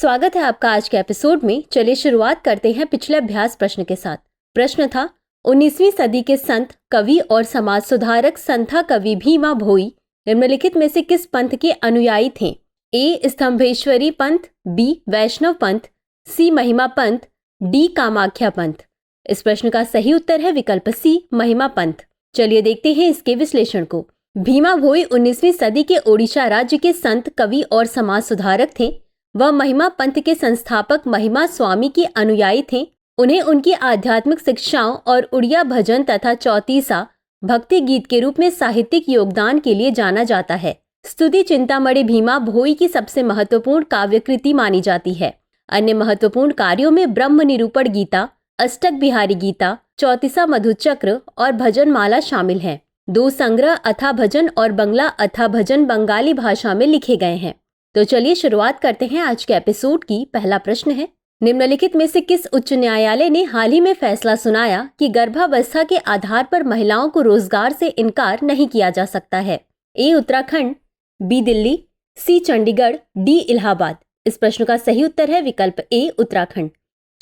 स्वागत है आपका आज के एपिसोड में। चलिए शुरुआत करते हैं पिछले अभ्यास प्रश्न के साथ। प्रश्न था, 19वीं सदी के संत, कवि और समाज सुधारक संथा कवि भीमा भोई निम्नलिखित में से किस पंथ के अनुयायी थे? ए स्तंभेश्वरी पंथ, बी वैष्णव पंथ, सी महिमा पंथ, डी कामाख्या पंथ। इस प्रश्न का सही उत्तर है विकल्प सी महिमा पंथ। चलिए देखते हैं इसके विश्लेषण को। भीमा भोई 19वीं सदी के ओडिशा राज्य के संत, कवि और समाज सुधारक थे। वह महिमा पंथ के संस्थापक महिमा स्वामी के अनुयायी थे। उन्हें उनकी आध्यात्मिक शिक्षाओं और उड़िया भजन तथा चौतीसा भक्ति गीत के रूप में साहित्यिक योगदान के लिए जाना जाता है। स्तुति चिंतामणि भीमा भोई की सबसे महत्वपूर्ण काव्य कृति मानी जाती है। अन्य महत्वपूर्ण कार्यों में ब्रह्म निरूपण गीता, अष्टक बिहारी गीता, चौतीसा मधुचक्र और भजन माला शामिल हैं। 2 संग्रह अथा भजन और बंगला अथा भजन बंगाली भाषा में लिखे गए हैं। तो चलिए शुरुआत करते हैं आज के एपिसोड की। पहला प्रश्न है, निम्नलिखित में से किस उच्च न्यायालय ने हाल ही में फैसला सुनाया कि गर्भावस्था के आधार पर महिलाओं को रोजगार से इनकार नहीं किया जा सकता है? ए उत्तराखंड, बी दिल्ली, सी चंडीगढ़, डी इलाहाबाद। इस प्रश्न का सही उत्तर है विकल्प ए उत्तराखंड।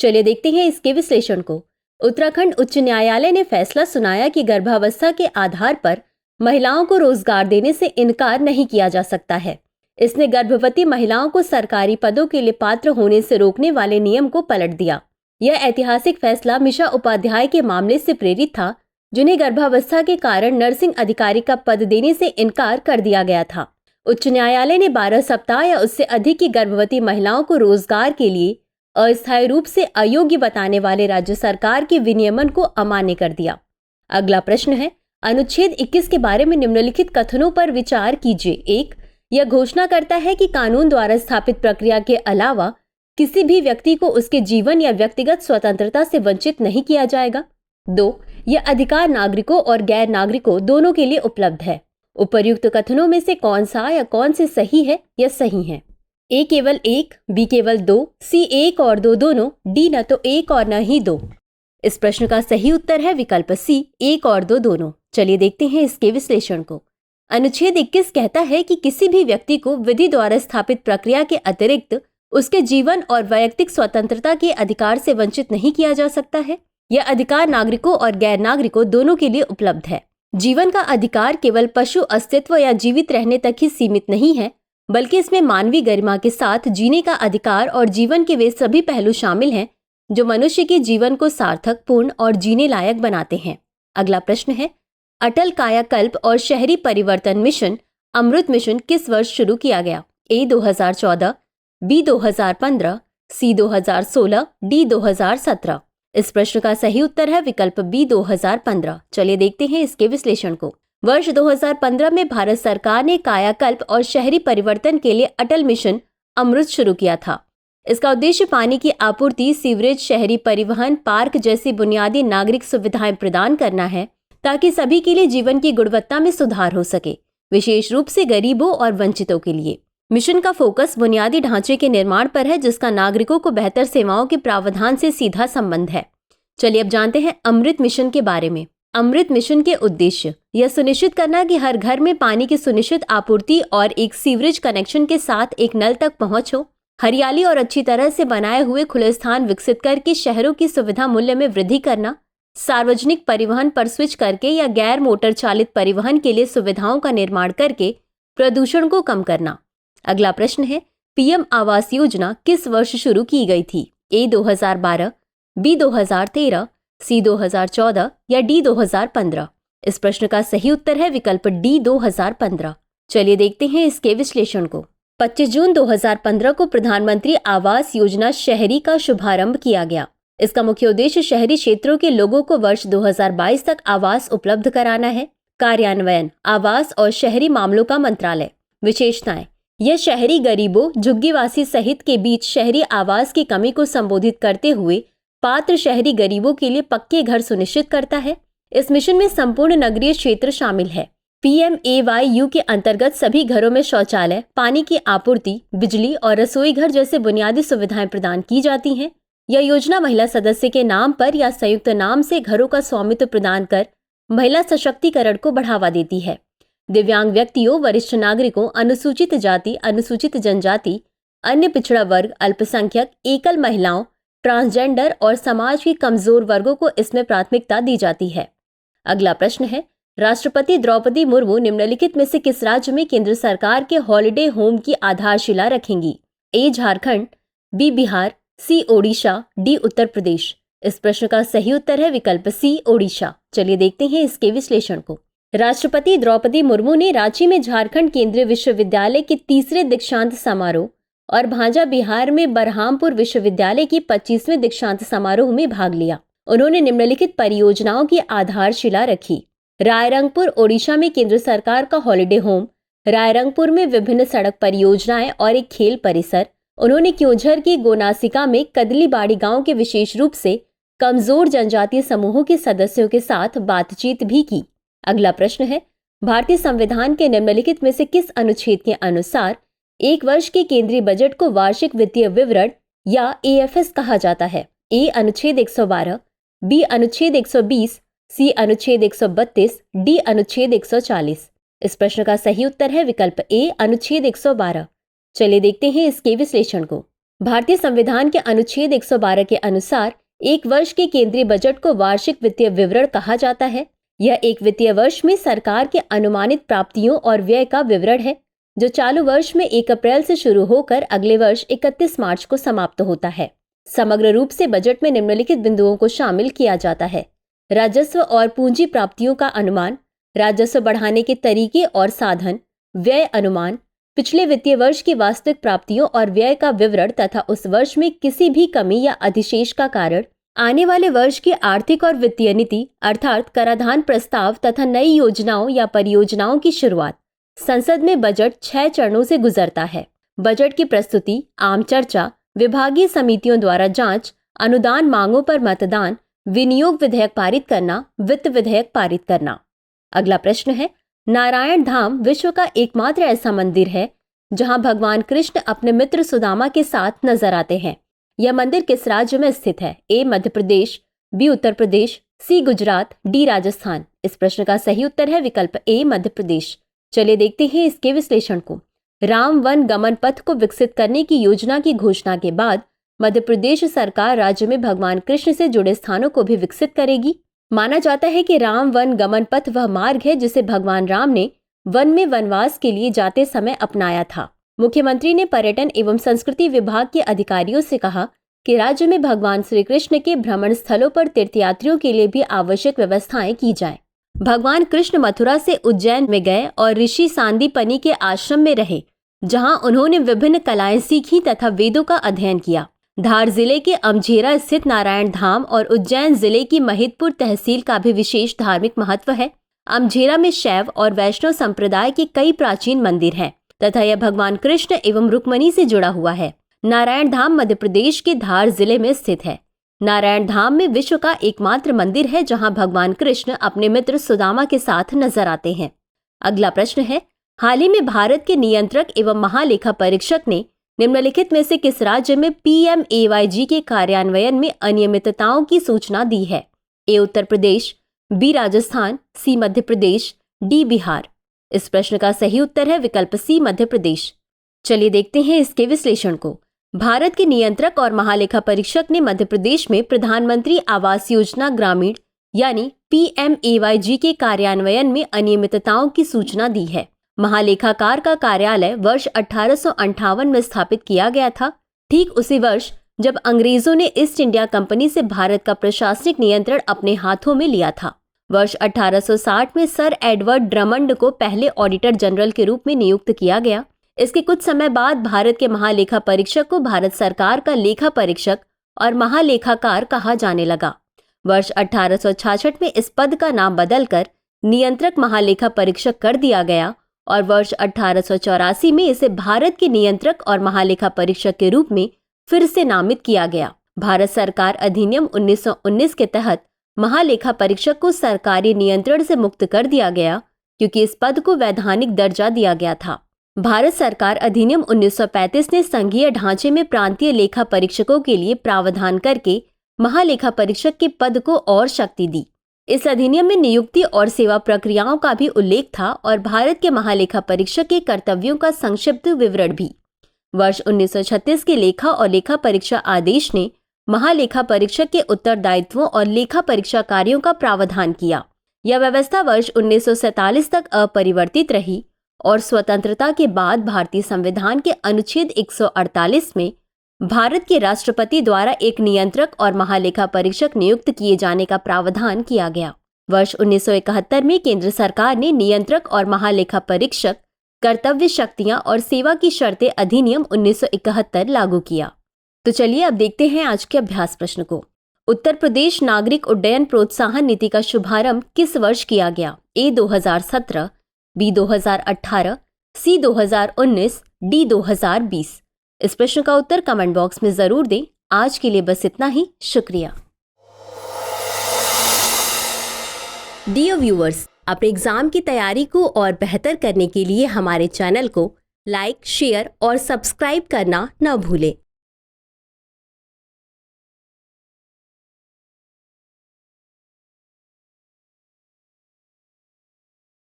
चलिए देखते हैं इसके विश्लेषण को। उत्तराखंड उच्च न्यायालय ने फैसला सुनाया कि गर्भावस्था के आधार पर महिलाओं को रोजगार देने से इनकार नहीं किया जा सकता है। इसने गर्भवती महिलाओं को सरकारी पदों के लिए पात्र होने से रोकने वाले नियम को पलट दिया। यह ऐतिहासिक फैसला मिशा उपाध्याय के मामले से प्रेरित था, जिन्हें गर्भावस्था के कारण नर्सिंग अधिकारी का पद देने से इनकार कर दिया गया था। उच्च न्यायालय ने 12 सप्ताह या उससे अधिक की गर्भवती महिलाओं को रोजगार के लिए अस्थायी रूप से अयोग्य बताने वाले राज्य सरकार के विनियमन को अमान्य कर दिया। अगला प्रश्न है, अनुच्छेद 21 के बारे में निम्नलिखित कथनों पर विचार कीजिए। 1. यह घोषणा करता है कि कानून द्वारा स्थापित प्रक्रिया के अलावा किसी भी व्यक्ति को उसके जीवन या व्यक्तिगत स्वतंत्रता से वंचित नहीं किया जाएगा। 2. यह अधिकार नागरिकों और गैर नागरिकों दोनों के लिए उपलब्ध है। उपर्युक्त कथनों में से कौन सा या कौन से सही है या सही है? ए केवल 1, बी केवल 2, सी 1 और 2 दोनों, डी न तो 1 और न ही 2। इस प्रश्न का सही उत्तर है विकल्प सी 1 और 2 दोनों। चलिए देखते हैं इसके विश्लेषण को। अनुच्छेद 21 कहता है कि किसी भी व्यक्ति को विधि द्वारा स्थापित प्रक्रिया के अतिरिक्त उसके जीवन और वैयक्तिक स्वतंत्रता के अधिकार से वंचित नहीं किया जा सकता है। यह अधिकार नागरिकों और गैर नागरिकों दोनों के लिए उपलब्ध है। जीवन का अधिकार केवल पशु अस्तित्व या जीवित रहने तक ही सीमित नहीं है, बल्कि इसमें मानवीय गरिमा के साथ जीने का अधिकार और जीवन के वे सभी पहलू शामिल हैं जो मनुष्य के जीवन को सार्थक, पूर्ण और जीने लायक बनाते हैं। अगला प्रश्न है, अटल कायाकल्प और शहरी परिवर्तन मिशन अमृत मिशन किस वर्ष शुरू किया गया? ए 2014, बी 2015, सी 2016, डी 2017। इस प्रश्न का सही उत्तर है विकल्प बी 2015। चलिए देखते हैं इसके विश्लेषण को। वर्ष 2015 में भारत सरकार ने कायाकल्प और शहरी परिवर्तन के लिए अटल मिशन अमृत शुरू किया था। इसका उद्देश्य पानी की आपूर्ति, सीवरेज, शहरी परिवहन, पार्क जैसी बुनियादी नागरिक सुविधाएं प्रदान करना है ताकि सभी के लिए जीवन की गुणवत्ता में सुधार हो सके, विशेष रूप से गरीबों और वंचितों के लिए। मिशन का फोकस बुनियादी ढांचे के निर्माण पर है, जिसका नागरिकों को बेहतर सेवाओं के प्रावधान से सीधा संबंध है। चलिए अब जानते हैं अमृत मिशन के बारे में। अमृत मिशन के उद्देश्य, यह सुनिश्चित करना कि हर घर में पानी की सुनिश्चित आपूर्ति और एक सीवरेज कनेक्शन के साथ एक नल तक पहुंच हो, हरियाली और अच्छी तरह से बनाए हुए खुले स्थान विकसित करके शहरों की सुविधा मूल्य में वृद्धि करना, सार्वजनिक परिवहन पर स्विच करके या गैर मोटर चालित परिवहन के लिए सुविधाओं का निर्माण करके प्रदूषण को कम करना। अगला प्रश्न है, पीएम आवास योजना किस वर्ष शुरू की गई थी? ए 2012, बी 2013, सी 2014 या डी 2015। इस प्रश्न का सही उत्तर है विकल्प डी 2015। चलिए देखते हैं इसके विश्लेषण को। 25 जून 2015 को प्रधानमंत्री आवास योजना शहरी का शुभारंभ किया गया। इसका मुख्य उद्देश्य शहरी क्षेत्रों के लोगों को वर्ष 2022 तक आवास उपलब्ध कराना है। कार्यान्वयन, आवास और शहरी मामलों का मंत्रालय। विशेषताएं, यह शहरी गरीबों, झुग्गीवासी सहित के बीच शहरी आवास की कमी को संबोधित करते हुए पात्र शहरी गरीबों के लिए पक्के घर सुनिश्चित करता है। इस मिशन में संपूर्ण नगरीय क्षेत्र शामिल है। PMAYU के अंतर्गत सभी घरों में शौचालय, पानी की आपूर्ति, बिजली और रसोई घर जैसे बुनियादी सुविधाएं प्रदान की जाती हैं। यह योजना महिला सदस्य के नाम पर या संयुक्त नाम से घरों का स्वामित्व प्रदान कर महिला सशक्तिकरण को बढ़ावा देती है। दिव्यांग व्यक्तियों, वरिष्ठ नागरिकों, अनुसूचित जाति, अनुसूचित जनजाति, अन्य पिछड़ा वर्ग, अल्पसंख्यक, एकल महिलाओं, ट्रांसजेंडर और समाज के कमजोर वर्गों को इसमें प्राथमिकता दी जाती है। अगला प्रश्न है, राष्ट्रपति द्रौपदी मुर्मू निम्नलिखित में से किस राज्य में केंद्र सरकार के हॉलिडे होम की आधारशिला रखेंगी? ए झारखंड, बी बिहार, सी ओडिशा, डी उत्तर प्रदेश। इस प्रश्न का सही उत्तर है विकल्प सी ओडिशा। चलिए देखते हैं इसके विश्लेषण को। राष्ट्रपति द्रौपदी मुर्मू ने रांची में झारखंड केंद्रीय विश्वविद्यालय के 3रे दीक्षांत समारोह और भांजा बिहार में बरहामपुर विश्वविद्यालय की 25वें दीक्षांत समारोह में भाग लिया। उन्होंने निम्नलिखित परियोजनाओं की आधारशिला रखी। रायरंगपुर ओडिशा में केंद्र सरकार का हॉलिडे होम, रायरंगपुर में विभिन्न सड़क परियोजनाएं और एक खेल परिसर। उन्होंने क्योंझर की गोनासिका में कदलीबाड़ी गांव के विशेष रूप से कमजोर जनजातीय समूहों के सदस्यों के साथ बातचीत भी की। अगला प्रश्न है, भारतीय संविधान के निम्नलिखित में से किस अनुच्छेद के अनुसार एक वर्ष के केंद्रीय बजट को वार्षिक वित्तीय विवरण या AFS कहा जाता है? ए अनुच्छेद 112, बी अनुच्छेद 120, सी अनुच्छेद 132, डी अनुच्छेद 140। इस प्रश्न का सही उत्तर है विकल्प ए अनुच्छेद 112। चलिए देखते हैं इसके विश्लेषण को। भारतीय संविधान के अनुच्छेद 112 के अनुसार एक वर्ष के केंद्रीय बजट को वार्षिक वित्तीय विवरण कहा जाता है। यह एक वित्तीय वर्ष में सरकार के अनुमानित प्राप्तियों और व्यय का विवरण है, जो चालू वर्ष में 1 अप्रैल से शुरू होकर अगले वर्ष 31 मार्च को समाप्त होता है। समग्र रूप से बजट में निम्नलिखित बिंदुओं को शामिल किया जाता है: राजस्व और पूंजी प्राप्तियों का अनुमान, राजस्व बढ़ाने के तरीके और साधन, व्यय अनुमान, पिछले वित्तीय वर्ष की वास्तविक प्राप्तियों और व्यय का विवरण तथा उस वर्ष में किसी भी कमी या अधिशेष का कारण, आने वाले वर्ष की आर्थिक और वित्तीय नीति अर्थात कराधान प्रस्ताव तथा नई योजनाओं या परियोजनाओं की शुरुआत। संसद में बजट 6 चरणों से गुजरता है: बजट की प्रस्तुति, आम चर्चा, विभागीय समितियों द्वारा जांच, अनुदान मांगों पर मतदान, विनियोग विधेयक पारित करना, वित्त विधेयक पारित करना। अगला प्रश्न है, नारायण धाम विश्व का एकमात्र ऐसा मंदिर है जहां भगवान कृष्ण अपने मित्र सुदामा के साथ नजर आते हैं। यह मंदिर किस राज्य में स्थित है? ए मध्य प्रदेश, बी उत्तर प्रदेश, सी गुजरात, डी राजस्थान। इस प्रश्न का सही उत्तर है विकल्प ए मध्य प्रदेश। चलिए देखते हैं इसके विश्लेषण को। राम वन गमन पथ को विकसित करने की योजना की घोषणा के बाद मध्य प्रदेश सरकार राज्य में भगवान कृष्ण से जुड़े स्थानों को भी विकसित करेगी। माना जाता है कि राम वन गमन पथ वह मार्ग है जिसे भगवान राम ने वन में वनवास के लिए जाते समय अपनाया था। मुख्यमंत्री ने पर्यटन एवं संस्कृति विभाग के अधिकारियों से कहा कि राज्य में भगवान श्री कृष्ण के भ्रमण स्थलों पर तीर्थयात्रियों के लिए भी आवश्यक व्यवस्थाएं की जाएं। भगवान कृष्ण मथुरा से उज्जैन में गए और ऋषि सांदीपनि के आश्रम में रहे, जहां उन्होंने विभिन्न कलाएं सीखी तथा वेदों का अध्ययन किया। धार जिले के अमझेरा स्थित नारायण धाम और उज्जैन जिले की महिदपुर तहसील का भी विशेष धार्मिक महत्व है। अमझेरा में शैव और वैष्णव संप्रदाय के कई प्राचीन मंदिर हैं तथा यह भगवान कृष्ण एवं रुक्मणी से जुड़ा हुआ है। नारायण धाम मध्य प्रदेश के धार जिले में स्थित है। नारायण धाम में विश्व का एकमात्र मंदिर है जहां भगवान कृष्ण अपने मित्र सुदामा के साथ नजर आते हैं। अगला प्रश्न है, हाल ही में भारत के नियंत्रक एवं महालेखा परीक्षक ने निम्नलिखित में से किस राज्य में PMAYG के कार्यान्वयन में अनियमितताओं की सूचना दी है? ए उत्तर प्रदेश, बी राजस्थान, सी मध्य प्रदेश, डी बिहार। इस प्रश्न का सही उत्तर है विकल्प सी मध्य प्रदेश। चलिए देखते हैं इसके विश्लेषण को। भारत के नियंत्रक और महालेखा परीक्षक ने मध्य प्रदेश में प्रधानमंत्री आवास योजना ग्रामीण यानी PMAYG के कार्यान्वयन में अनियमितताओं की सूचना दी है। महालेखाकार का कार्यालय वर्ष 1858 में स्थापित किया गया था, ठीक उसी वर्ष जब अंग्रेजों ने ईस्ट इंडिया कंपनी से भारत का प्रशासनिक नियंत्रण अपने हाथों में लिया था। वर्ष 1860 में सर एडवर्ड ड्रमंड को पहले ऑडिटर जनरल के रूप में नियुक्त किया गया। इसके कुछ समय बाद भारत के महालेखा परीक्षक को भारत सरकार का लेखा परीक्षक और महालेखाकार कहा जाने लगा। वर्ष 1866 में इस पद का नाम बदलकर नियंत्रक महालेखा परीक्षक कर दिया गया और वर्ष 1884 में इसे भारत के नियंत्रक और महालेखा परीक्षक के रूप में फिर से नामित किया गया। भारत सरकार अधिनियम 1919 के तहत महालेखा परीक्षक को सरकारी नियंत्रण से मुक्त कर दिया गया क्योंकि इस पद को वैधानिक दर्जा दिया गया था। भारत सरकार अधिनियम 1935 ने संघीय ढांचे में प्रांतीय लेखा परीक्षकों के लिए प्रावधान करके महालेखा परीक्षक के पद को और शक्ति दी। इस अधिनियम में नियुक्ति और सेवा प्रक्रियाओं का भी उल्लेख था और भारत के महालेखा परीक्षक के कर्तव्यों का संक्षिप्त विवरण भी। वर्ष 1936 के लेखा और लेखा परीक्षा आदेश ने महालेखा परीक्षक के उत्तरदायित्वों और लेखा परीक्षा कार्यों का प्रावधान किया। यह व्यवस्था वर्ष 1947 तक अपरिवर्तित रही और स्वतंत्रता के बाद भारतीय संविधान के अनुच्छेद 148 में भारत के राष्ट्रपति द्वारा एक नियंत्रक और महालेखा परीक्षक नियुक्त किए जाने का प्रावधान किया गया। वर्ष 1971 में केंद्र सरकार ने नियंत्रक और महालेखा परीक्षक कर्तव्य शक्तियां और सेवा की शर्तें अधिनियम 1971 लागू किया। तो चलिए अब देखते हैं आज के अभ्यास प्रश्न को। उत्तर प्रदेश नागरिक उड्डयन प्रोत्साहन नीति का शुभारंभ किस वर्ष किया गया? ए 2017, बी 2018, सी 2019, डी 2020। इस प्रश्न का उत्तर कमेंट बॉक्स में जरूर दें। आज के लिए बस इतना ही। शुक्रिया। डियर व्यूअर्स, अपने एग्जाम की तैयारी को और बेहतर करने के लिए हमारे चैनल को लाइक, शेयर और सब्सक्राइब करना न भूलें।